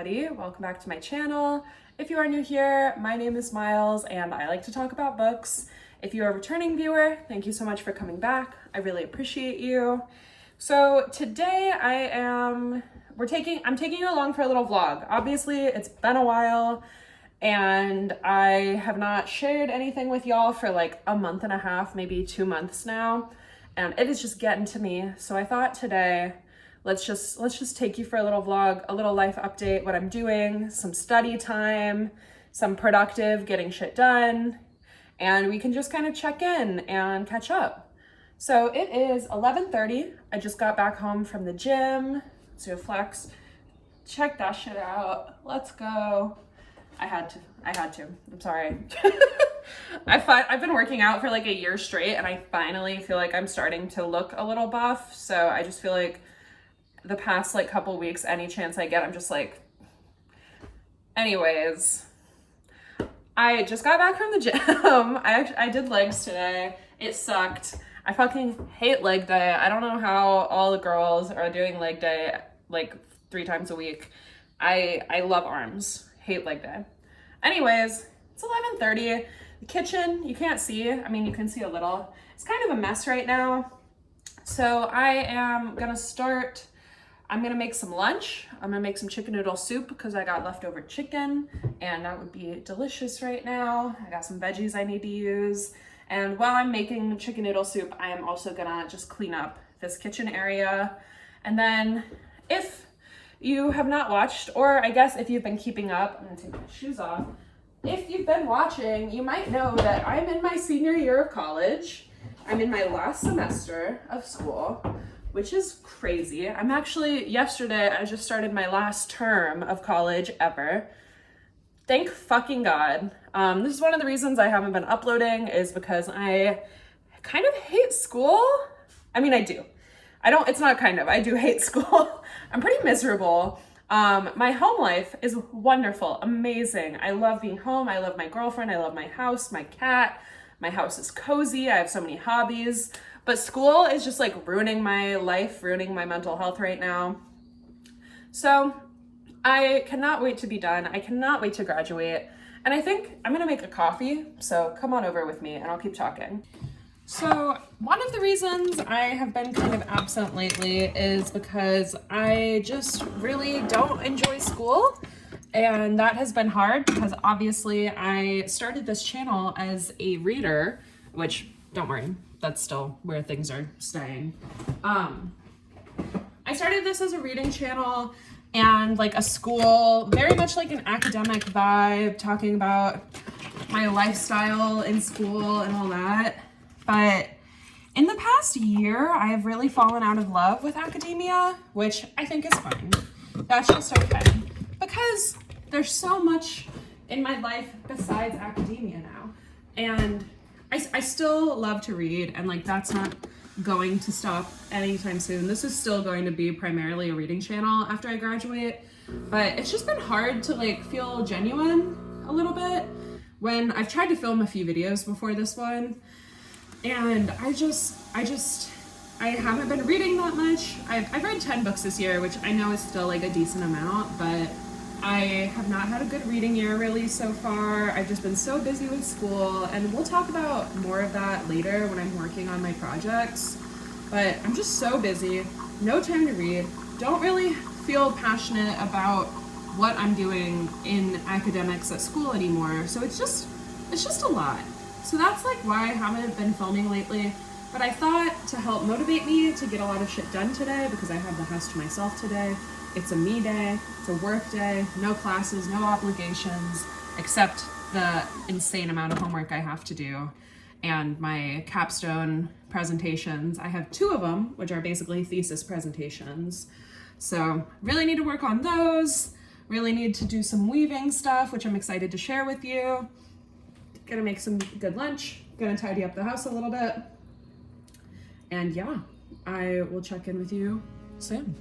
everybody. Welcome back to my channel. If you are new here, my name is Miles and I like to talk about books. If you are a returning viewer, thank you so much for coming back. I really appreciate you. So today I'm taking you along for a little vlog. Obviously, it's been a while and I have not shared anything with y'all for like a month and a half, maybe 2 months now. And it is just getting to me. So I thought today, let's just take you for a little vlog, a little life update, what I'm doing, some study time, some productive getting shit done, and we can just kind of check in and catch up. So it is 11:30. I just got back home from the gym. Let's do a flex. Check that shit out. Let's go. I had to. I'm sorry. I've been working out for like a year straight and I finally feel like I'm starting to look a little buff. So I just feel like the past like couple weeks, any chance I get, I'm just like, anyways, I just got back from the gym. I did legs today. It sucked. I fucking hate leg day. I don't know how all the girls are doing leg day like 3 times a week. I love arms, hate leg day. Anyways, it's 11:30. The kitchen, you can't see. I mean, you can see a little. It's kind of a mess right now. So I'm gonna make some lunch. I'm gonna make some chicken noodle soup because I got leftover chicken and that would be delicious right now. I got some veggies I need to use. And while I'm making chicken noodle soup, I am also gonna just clean up this kitchen area. And then if you have not watched, or I guess if you've been keeping up, I'm gonna take my shoes off. If you've been watching, you might know that I'm in my senior year of college. I'm in my last semester of school, which is crazy. Yesterday, I just started my last term of college ever. Thank fucking God. This is one of the reasons I haven't been uploading is because I kind of hate school. I mean, I do. I do hate school. I'm pretty miserable. My home life is wonderful, amazing. I love being home. I love my girlfriend. I love my house, my cat. My house is cozy. I have so many hobbies. But school is just like ruining my life, ruining my mental health right now. So I cannot wait to be done. I cannot wait to graduate. And I think I'm gonna make a coffee. So come on over with me and I'll keep talking. So one of the reasons I have been kind of absent lately is because I just really don't enjoy school. And that has been hard because obviously I started this channel as a reader, which don't worry, that's still where things are staying. I started this as a reading channel and like a school, very much like an academic vibe, talking about my lifestyle in school and all that. But in the past year, I have really fallen out of love with academia, which I think is fine. That's just okay. Because there's so much in my life besides academia now. And I still love to read, and like that's not going to stop anytime soon. This is still going to be primarily a reading channel after I graduate, but it's just been hard to like feel genuine a little bit when I've tried to film a few videos before this one, and I haven't been reading that much. I've read 10 books this year, which I know is still like a decent amount, but I have not had a good reading year really so far. I've just been so busy with school, and we'll talk about more of that later when I'm working on my projects. But I'm just so busy, no time to read, don't really feel passionate about what I'm doing in academics at school anymore. So it's just a lot. So that's like why I haven't been filming lately. But I thought to help motivate me to get a lot of shit done today, because I have the house to myself today. It's a me day, it's a work day, no classes, no obligations, except the insane amount of homework I have to do and my capstone presentations. I have 2 of them, which are basically thesis presentations. So really need to work on those, really need to do some weaving stuff, which I'm excited to share with you. Gonna make some good lunch, gonna tidy up the house a little bit. And yeah, I will check in with you soon.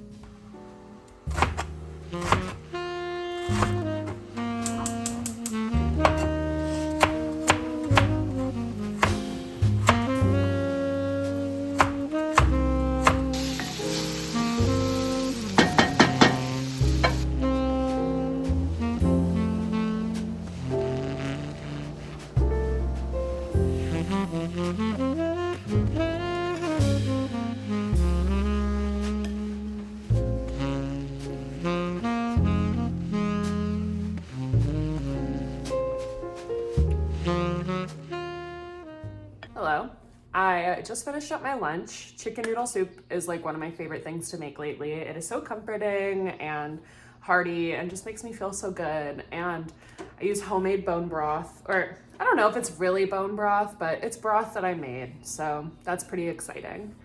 Hello. I just finished up my lunch. Chicken noodle soup is like one of my favorite things to make lately. It is so comforting and hearty and just makes me feel so good. And I use homemade bone broth, or I don't know if it's really bone broth, but it's broth that I made. So that's pretty exciting.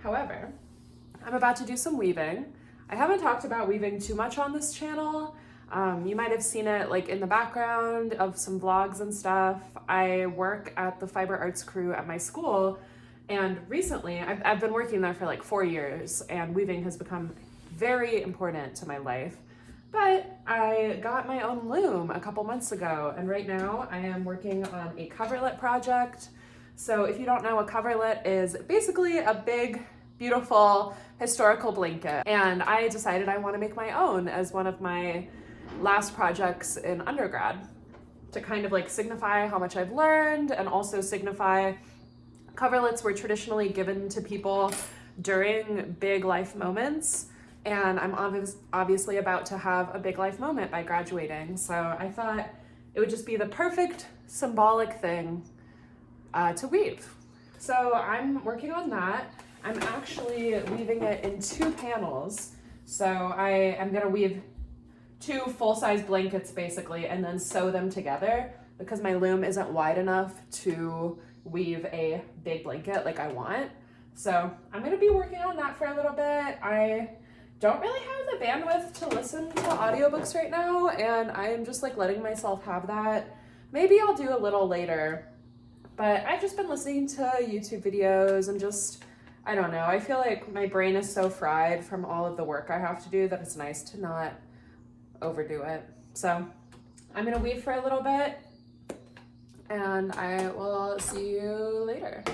However, I'm about to do some weaving. I haven't talked about weaving too much on this channel. You might have seen it like in the background of some vlogs and stuff. I work at the fiber arts crew at my school, and recently I've been working there for like 4 years, and weaving has become very important to my life. But I got my own loom a couple months ago, and right now I am working on a coverlet project. So if you don't know, a coverlet is basically a big, beautiful historical blanket, and I decided I want to make my own as one of my last projects in undergrad to kind of like signify how much I've learned, and also signify coverlets were traditionally given to people during big life moments, and I'm obviously about to have a big life moment by graduating, so I thought it would just be the perfect symbolic thing to weave. So I'm working on that. I'm actually weaving it in 2 panels. So I am gonna weave 2 full-size blankets basically, and then sew them together because my loom isn't wide enough to weave a big blanket like I want. So I'm gonna be working on that for a little bit. I don't really have the bandwidth to listen to audiobooks right now, and I am just like letting myself have that. Maybe I'll do a little later, but I've just been listening to YouTube videos and just, I don't know, I feel like my brain is so fried from all of the work I have to do that it's nice to not overdo it. So I'm gonna weave for a little bit, and I will see you later.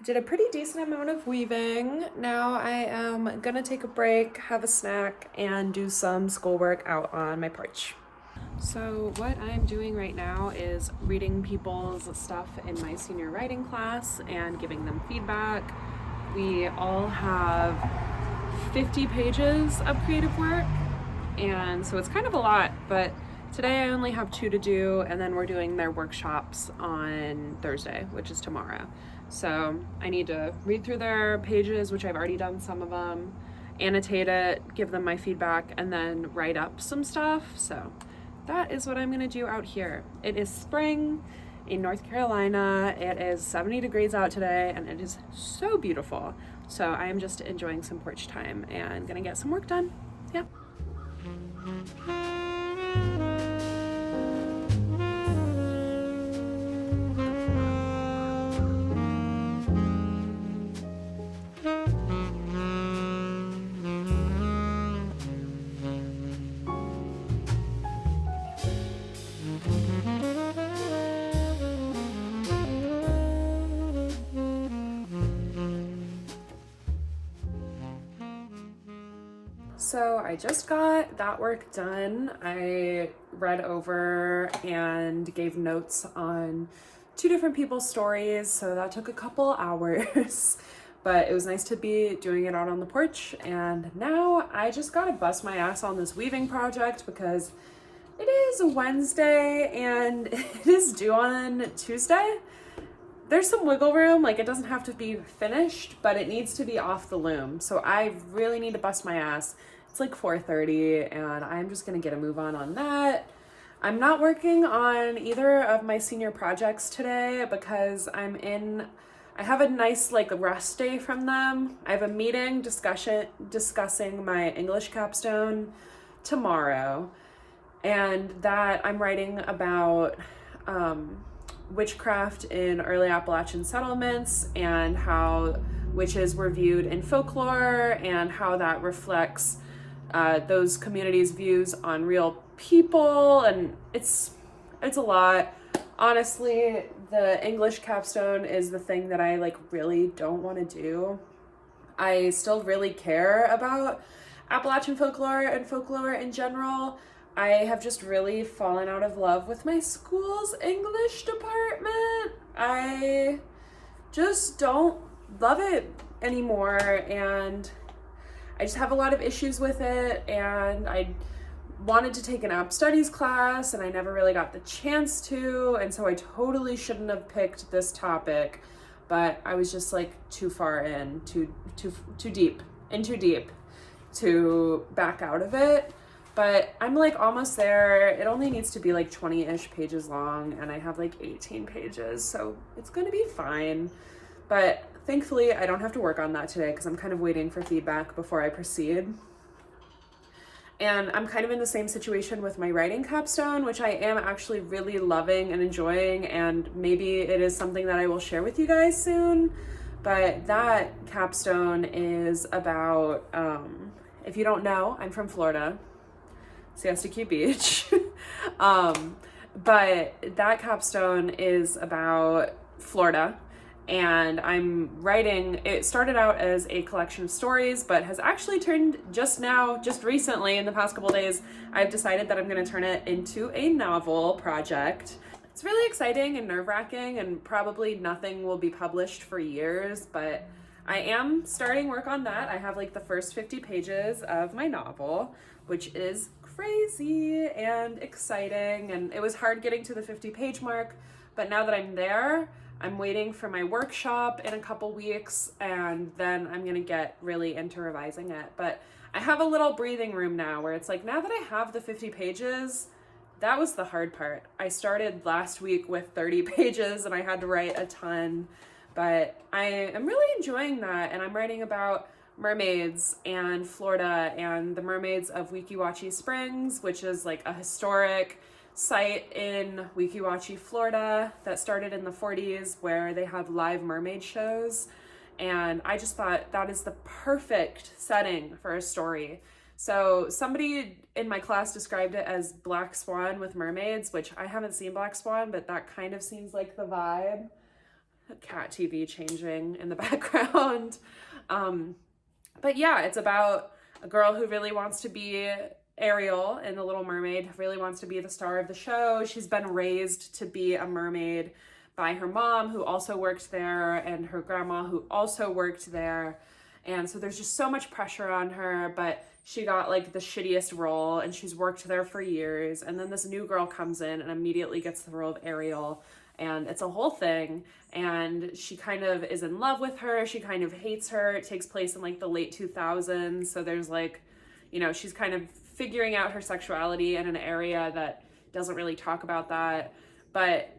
Did a pretty decent amount of weaving. Now I am gonna take a break, have a snack, and do some schoolwork out on my porch. So what I'm doing right now is reading people's stuff in my senior writing class and giving them feedback. We all have 50 pages of creative work, and so it's kind of a lot, but today I only have 2 to do, and then we're doing their workshops on Thursday, which is tomorrow. So I need to read through their pages, which I've already done some of them, annotate it, give them my feedback, and then write up some stuff. So that is what I'm gonna do out here. It is spring in North Carolina. It is 70 degrees out today, and it is so beautiful. So I am just enjoying some porch time and gonna get some work done. Yep. So I just got that work done. I read over and gave notes on 2 different people's stories, so that took a couple hours, but it was nice to be doing it out on the porch. And now I just gotta bust my ass on this weaving project because it is Wednesday and it is due on Tuesday. There's some wiggle room, like it doesn't have to be finished, but it needs to be off the loom. So I really need to bust my ass. It's like 4:30 and I'm just gonna get a move on that. I'm not working on either of my senior projects today because I have a nice like rest day from them. I have a meeting discussing my English capstone tomorrow, and that I'm writing about witchcraft in early Appalachian settlements and how witches were viewed in folklore and how that reflects those communities' views on real people. And it's It's a lot. Honestly, the English capstone is the thing that I like really don't want to do. I still really care about Appalachian folklore and folklore in general. I have just really fallen out of love with my school's English department. I just don't love it anymore, and I just have a lot of issues with it, and I wanted to take an app studies class and I never really got the chance to, and so I totally shouldn't have picked this topic, but I was just like too far in, too deep to back out of it. But I'm like almost there. It only needs to be like 20-ish pages long, and I have like 18 pages, so it's gonna be fine. But thankfully I don't have to work on that today because I'm kind of waiting for feedback before I proceed. And I'm kind of in the same situation with my writing capstone, which I am actually really loving and enjoying, and maybe it is something that I will share with you guys soon. But that capstone is about, if you don't know, I'm from Florida, Siesta Key Beach. But that capstone is about Florida, and I'm writing, it started out as a collection of stories, but has actually turned just recently, in the past couple days, I've decided that I'm going to turn it into a novel project. It's really exciting and nerve-wracking, and probably nothing will be published for years, but I am starting work on that. I have like the first 50 pages of my novel, which is crazy and exciting, and it was hard getting to the 50-page mark, but now that I'm there, I'm waiting for my workshop in a couple weeks, and then I'm gonna get really into revising it. But I have a little breathing room now where it's like, now that I have the 50 pages, that was the hard part. I started last week with 30 pages and I had to write a ton, but I am really enjoying that. And I'm writing about mermaids and Florida and the mermaids of Weeki Wachee Springs, which is like a historic site in Weeki Wachee, Florida, that started in the 40s, where they have live mermaid shows. And I just thought that is the perfect setting for a story. So somebody in my class described it as Black Swan with mermaids, which I haven't seen Black Swan, but that kind of seems like the vibe. Cat TV changing in the background. But yeah, it's about a girl who really wants to be Ariel in The Little Mermaid, really wants to be the star of the show. She's been raised to be a mermaid by her mom, who also worked there, and her grandma, who also worked there. And so there's just so much pressure on her, but she got like the shittiest role, and she's worked there for years. And then this new girl comes in and immediately gets the role of Ariel, and it's a whole thing. And she kind of is in love with her. She kind of hates her. It takes place in like the late 2000s. So there's like, you know, she's kind of figuring out her sexuality in an area that doesn't really talk about that, but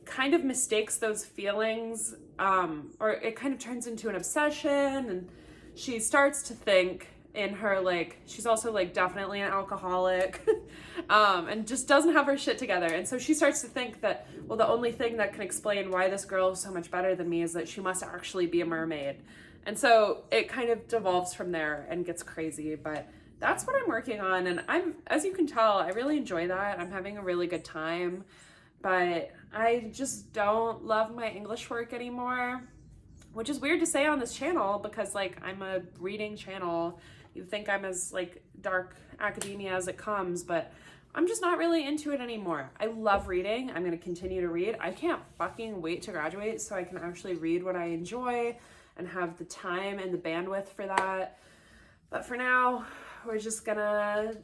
kind of mistakes those feelings, or it kind of turns into an obsession, and she starts to think in her, like, she's also like definitely an alcoholic, and just doesn't have her shit together. And so she starts to think that, well, the only thing that can explain why this girl is so much better than me is that she must actually be a mermaid. And so it kind of devolves from there and gets crazy, but that's what I'm working on. And as you can tell, I really enjoy that. I'm having a really good time, but I just don't love my English work anymore, which is weird to say on this channel because like I'm a reading channel. You'd think I'm as like dark academia as it comes, but I'm just not really into it anymore. I love reading. I'm going to continue to read. I can't fucking wait to graduate so I can actually read what I enjoy and have the time and the bandwidth for that. But for now, we're just gonna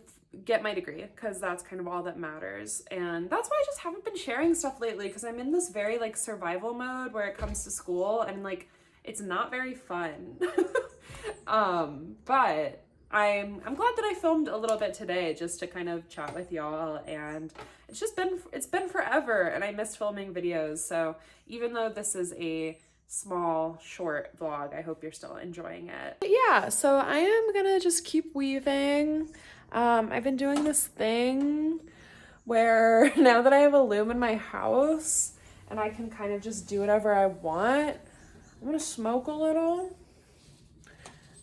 get my degree because that's kind of all that matters. And that's why I just haven't been sharing stuff lately, because I'm in this very like survival mode where it comes to school, and like it's not very fun. But I'm glad that I filmed a little bit today just to kind of chat with y'all, and it's been forever and I missed filming videos. So even though this is a small short vlog, I hope you're still enjoying it. But yeah, so I am gonna just keep weaving. I've been doing this thing where now that I have a loom in my house and I can kind of just do whatever I want, I'm gonna smoke a little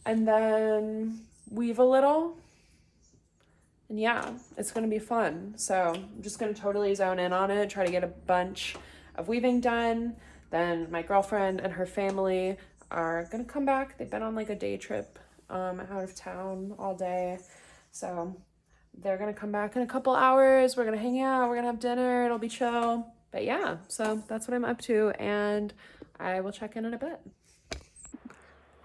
and then weave a little And yeah, it's gonna be fun. So I'm just gonna totally zone in on it, try to get a bunch of weaving done. Then my girlfriend and her family are gonna come back. They've been on like a day trip out of town all day. So they're gonna come back in a couple hours. We're gonna hang out, we're gonna have dinner, it'll be chill. But yeah, so that's what I'm up to, and I will check in a bit.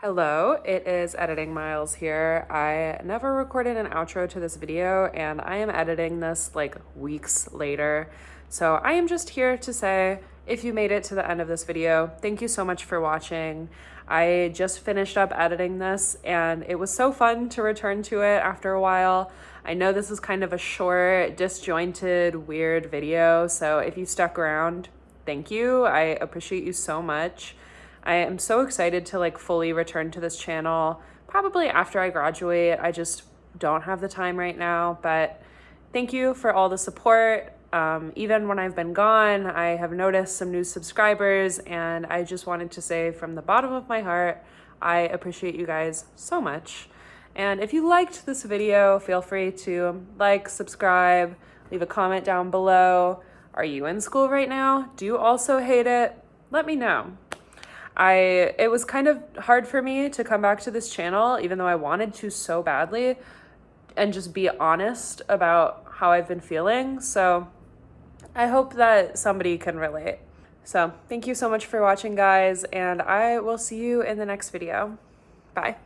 Hello, it is Editing Miles here. I never recorded an outro to this video, and I am editing this like weeks later. So I am just here to say, if you made it to the end of this video, thank you so much for watching. I just finished up editing this, and it was so fun to return to it after a while. I know this is kind of a short, disjointed, weird video, so if you stuck around, thank you. I appreciate you so much. I am so excited to like fully return to this channel, probably after I graduate. I just don't have the time right now, but thank you for all the support. Even when I've been gone, I have noticed some new subscribers, and I just wanted to say from the bottom of my heart, I appreciate you guys so much. And if you liked this video, feel free to like, subscribe, leave a comment down below. Are you in school right now? Do you also hate it? Let me know. It was kind of hard for me to come back to this channel, even though I wanted to so badly, and just be honest about how I've been feeling. So I hope that somebody can relate. So thank you so much for watching, guys, and I will see you in the next video. Bye.